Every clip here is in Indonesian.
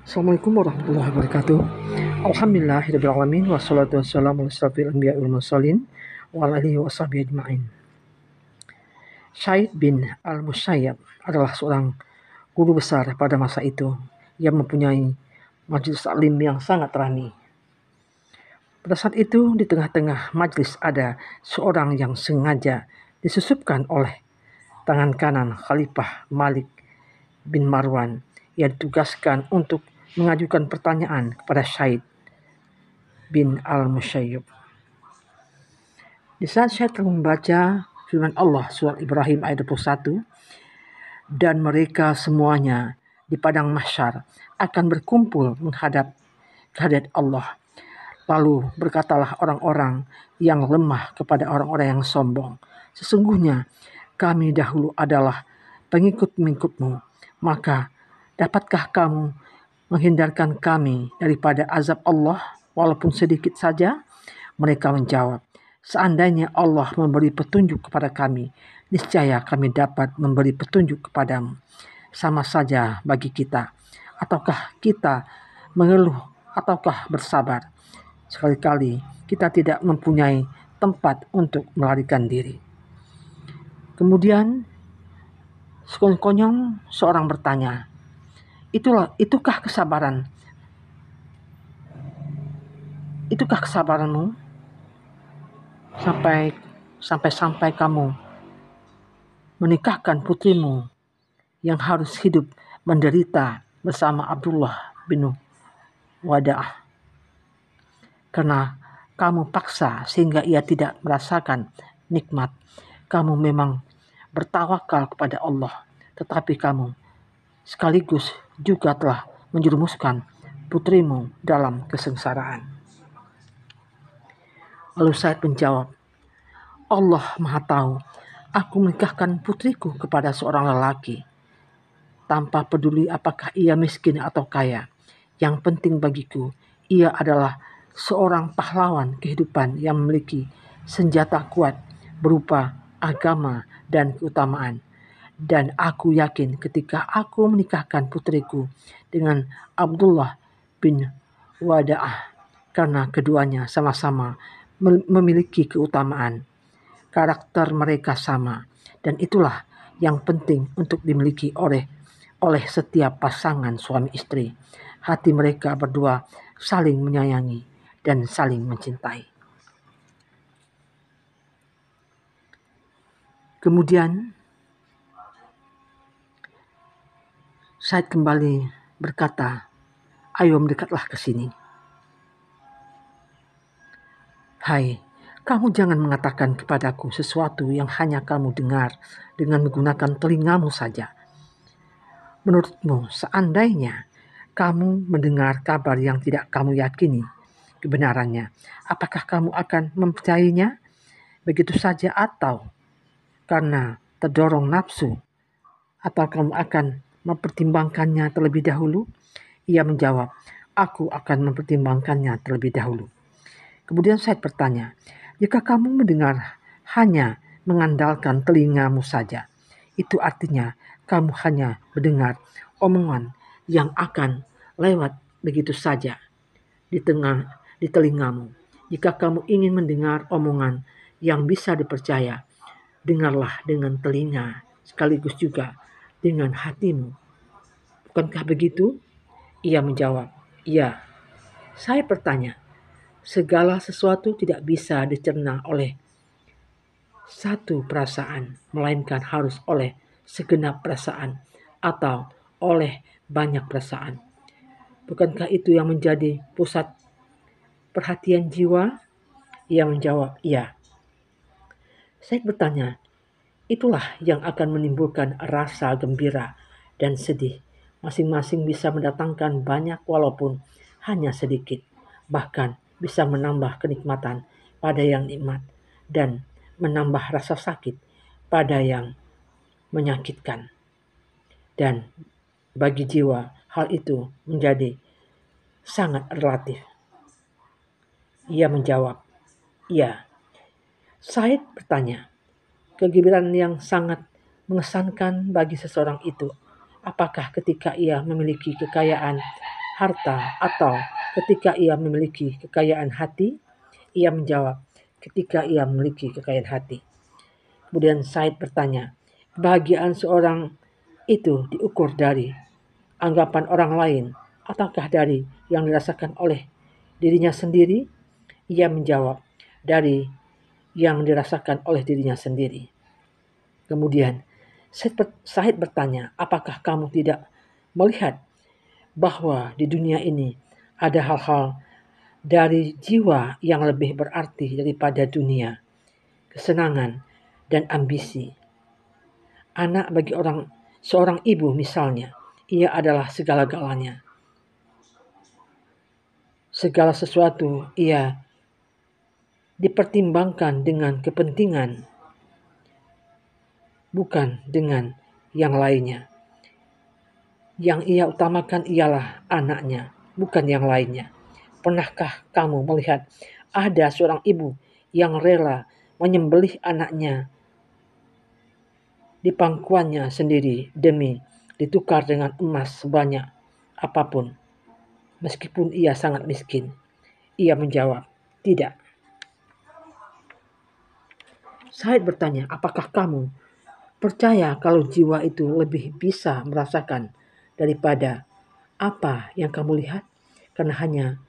Assalamualaikum warahmatullahi wabarakatuh. Alhamdulillahirrahmanirrahim. Wassalatu wassalamu ala asyrafil anbiya wal mursalin wa ala alihi wa sahbihi ajma'in. Sa'id bin al-Musayyab adalah seorang guru besar pada masa itu yang mempunyai majelis taklim yang sangat ramai. Pada saat itu di tengah-tengah majelis ada seorang yang sengaja disusupkan oleh tangan kanan Khalifah Malik bin Marwan yang ditugaskan untuk mengajukan pertanyaan kepada Sa'id bin al-Musayyab. Di saat Sa'id membaca firman Allah surat Ibrahim ayat 21, dan mereka semuanya di padang mahsyar akan berkumpul menghadap kehadirat Allah. Lalu berkatalah orang-orang yang lemah kepada orang-orang yang sombong, sesungguhnya kami dahulu adalah pengikut-pengikutmu, maka dapatkah kamu menghindarkan kami daripada azab Allah walaupun sedikit saja? Mereka menjawab, seandainya Allah memberi petunjuk kepada kami, niscaya kami dapat memberi petunjuk kepadamu. Sama saja bagi kita, ataukah kita mengeluh ataukah bersabar. Sekali-kali kita tidak mempunyai tempat untuk melarikan diri. Kemudian sekonyong seorang bertanya, itukah kesabaran? Itukah kesabaranmu sampai kamu menikahkan putrimu yang harus hidup menderita bersama Abdullah bin Wada'ah karena kamu paksa sehingga ia tidak merasakan nikmat. Kamu memang bertawakal kepada Allah, tetapi kamu sekaligus juga telah menjerumuskan putrimu dalam kesengsaraan. Lalu Sa'id menjawab, Allah Maha Tahu, aku menikahkan putriku kepada seorang lelaki tanpa peduli apakah ia miskin atau kaya. Yang penting bagiku, ia adalah seorang pahlawan kehidupan yang memiliki senjata kuat berupa agama dan keutamaan. Dan aku yakin ketika aku menikahkan putriku dengan Abdullah bin Wada'ah, karena keduanya sama-sama memiliki keutamaan, karakter mereka sama, dan itulah yang penting untuk dimiliki oleh setiap pasangan suami istri. Hati mereka berdua saling menyayangi dan saling mencintai. Kemudian Sa'id kembali berkata, ayo mendekatlah ke sini. Hai, kamu jangan mengatakan kepadaku sesuatu yang hanya kamu dengar dengan menggunakan telingamu saja. Menurutmu, seandainya kamu mendengar kabar yang tidak kamu yakini kebenarannya, apakah kamu akan mempercayainya begitu saja atau karena terdorong nafsu? Atau kamu akan mempertimbangkannya terlebih dahulu? Ia menjawab, aku akan mempertimbangkannya terlebih dahulu. Kemudian Sa'id bertanya, jika kamu mendengar hanya mengandalkan telingamu saja, itu artinya kamu hanya mendengar omongan yang akan lewat begitu saja di telingamu. Jika kamu ingin mendengar omongan yang bisa dipercaya, dengarlah dengan telinga sekaligus juga dengan hatimu. Bukankah begitu? Ia menjawab, iya. Saya bertanya, segala sesuatu tidak bisa dicerna oleh satu perasaan, melainkan harus oleh segenap perasaan atau oleh banyak perasaan. Bukankah itu yang menjadi pusat perhatian jiwa? Ia menjawab, iya. Saya bertanya, itulah yang akan menimbulkan rasa gembira dan sedih. Masing-masing bisa mendatangkan banyak walaupun hanya sedikit. Bahkan bisa menambah kenikmatan pada yang nikmat dan menambah rasa sakit pada yang menyakitkan. Dan bagi jiwa hal itu menjadi sangat relatif. Ia menjawab, iya. Sa'id bertanya, kegembiraan yang sangat mengesankan bagi seseorang itu, apakah ketika ia memiliki kekayaan harta, atau ketika ia memiliki kekayaan hati? Ia menjawab, ketika ia memiliki kekayaan hati. Kemudian Said bertanya, kebahagiaan seorang itu diukur dari anggapan orang lain ataukah dari yang dirasakan oleh dirinya sendiri? Ia menjawab, dari yang dirasakan oleh dirinya sendiri. Kemudian Said bertanya, apakah kamu tidak melihat bahwa di dunia ini ada hal-hal dari jiwa yang lebih berarti daripada dunia, kesenangan, dan ambisi? Anak bagi seorang ibu misalnya, ia adalah segala-galanya. Segala sesuatu ia dipertimbangkan dengan kepentingan, bukan dengan yang lainnya. Yang ia utamakan ialah anaknya, bukan yang lainnya. Pernahkah kamu melihat ada seorang ibu yang rela menyembelih anaknya di pangkuannya sendiri demi ditukar dengan emas sebanyak apapun, meskipun ia sangat miskin? Ia menjawab, tidak. Said bertanya, apakah kamu percaya kalau jiwa itu lebih bisa merasakan daripada apa yang kamu lihat? Karena hanya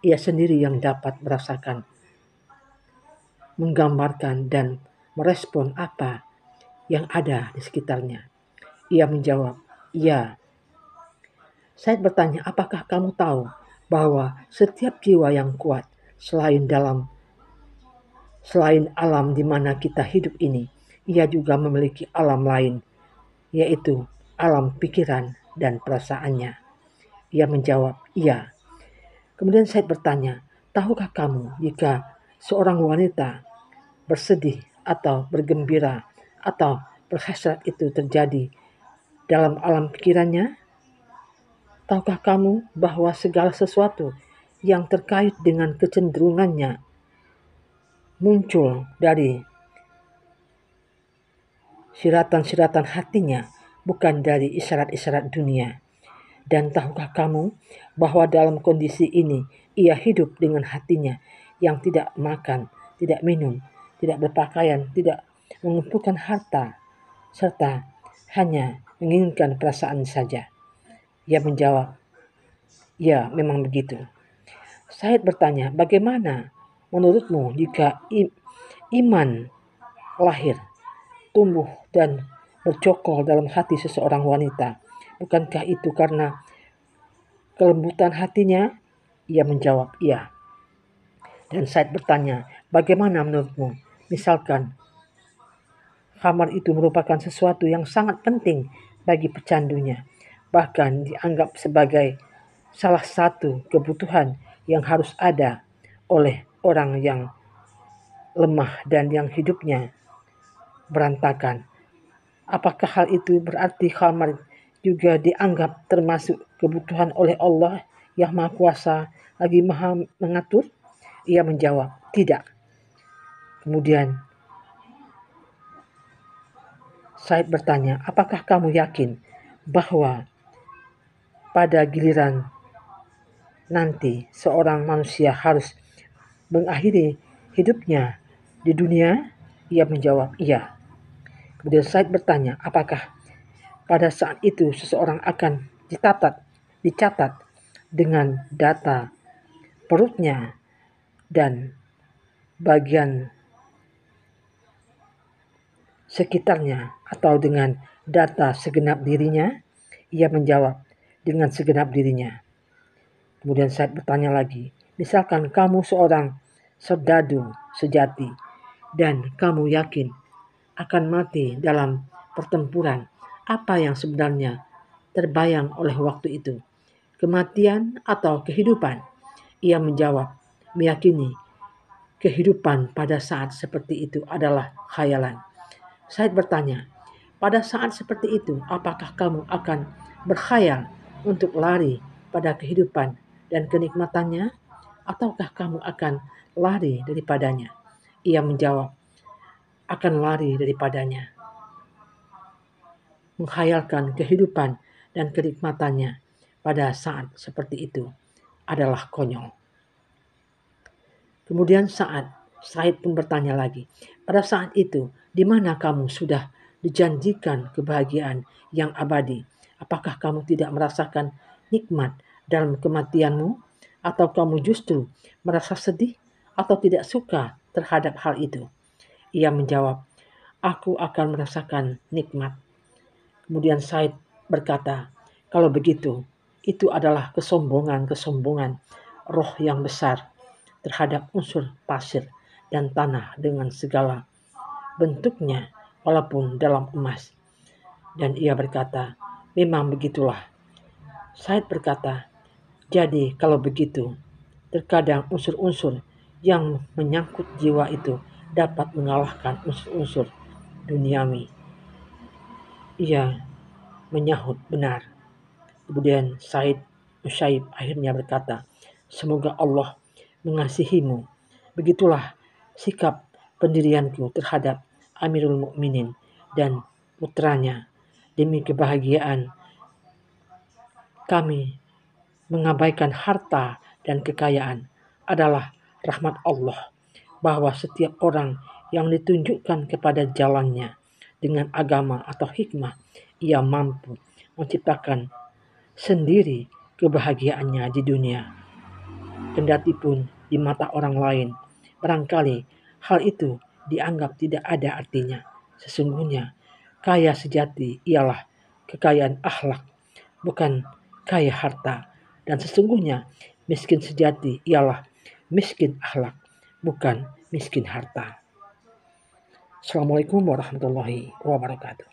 ia sendiri yang dapat merasakan, menggambarkan, dan merespon apa yang ada di sekitarnya. Ia menjawab, iya. Said bertanya, apakah kamu tahu bahwa setiap jiwa yang kuat selain alam di mana kita hidup ini, ia juga memiliki alam lain, yaitu alam pikiran dan perasaannya? Ia menjawab, iya. Kemudian Said bertanya, tahukah kamu jika seorang wanita bersedih atau bergembira atau berhasrat itu terjadi dalam alam pikirannya? Tahukah kamu bahwa segala sesuatu yang terkait dengan kecenderungannya muncul dari siratan-siratan hatinya, bukan dari isyarat-isyarat dunia? Dan tahukah kamu bahwa dalam kondisi ini ia hidup dengan hatinya yang tidak makan, tidak minum, tidak berpakaian, tidak mengumpulkan harta, serta hanya menginginkan perasaan saja? Ia menjawab, ya memang begitu. Said bertanya, bagaimana menurutmu jika iman lahir, tumbuh, dan bercokol dalam hati seseorang wanita? Bukankah itu karena kelembutan hatinya? Ia menjawab, iya. Dan Said bertanya, bagaimana menurutmu? Misalkan khamar itu merupakan sesuatu yang sangat penting bagi pecandunya, bahkan dianggap sebagai salah satu kebutuhan yang harus ada oleh orang yang lemah dan yang hidupnya berantakan. Apakah hal itu berarti khamar juga dianggap termasuk kebutuhan oleh Allah yang Maha Kuasa lagi Maha mengatur? Ia menjawab, tidak. Kemudian Said bertanya, apakah kamu yakin bahwa pada giliran nanti seorang manusia harus mengakhiri hidupnya di dunia? Ia menjawab, iya. Kemudian Said bertanya, apakah pada saat itu seseorang akan dicatat dengan data perutnya dan bagian sekitarnya atau dengan data segenap dirinya? Ia menjawab, dengan segenap dirinya. Kemudian Said bertanya lagi, misalkan kamu seorang serdadu sejati dan kamu yakin akan mati dalam pertempuran, apa yang sebenarnya terbayang oleh waktu itu? Kematian atau kehidupan? Ia menjawab, meyakini kehidupan pada saat seperti itu adalah khayalan. Said bertanya, pada saat seperti itu, apakah kamu akan berkhayal untuk lari pada kehidupan dan kenikmatannya? Ataukah kamu akan lari daripadanya? Ia menjawab, akan lari daripadanya. Menghayalkan kehidupan dan kenikmatannya pada saat seperti itu adalah konyol. Kemudian Said pun bertanya lagi, pada saat itu di mana kamu sudah dijanjikan kebahagiaan yang abadi? Apakah kamu tidak merasakan nikmat dalam kematianmu? Atau kamu justru merasa sedih atau tidak suka terhadap hal itu? Ia menjawab, aku akan merasakan nikmat. Kemudian Said berkata, kalau begitu, itu adalah kesombongan roh yang besar terhadap unsur pasir dan tanah dengan segala bentuknya walaupun dalam emas. Dan ia berkata, memang begitulah. Said berkata, jadi kalau begitu, terkadang unsur-unsur yang menyangkut jiwa itu dapat mengalahkan unsur-unsur duniawi. Ia menyahut benar. Kemudian Musaib akhirnya berkata, semoga Allah mengasihimu. Begitulah sikap pendirianku terhadap Amirul Mukminin dan putranya. Demi kebahagiaan kami mengabaikan harta dan kekayaan adalah rahmat Allah, bahwa setiap orang yang ditunjukkan kepada jalannya dengan agama atau hikmah, ia mampu menciptakan sendiri kebahagiaannya di dunia. Kendati pun di mata orang lain, barangkali hal itu dianggap tidak ada artinya. Sesungguhnya, kaya sejati ialah kekayaan akhlak, bukan kaya harta. Dan sesungguhnya, miskin sejati ialah miskin akhlak, bukan miskin harta. Assalamualaikum warahmatullahi wabarakatuh.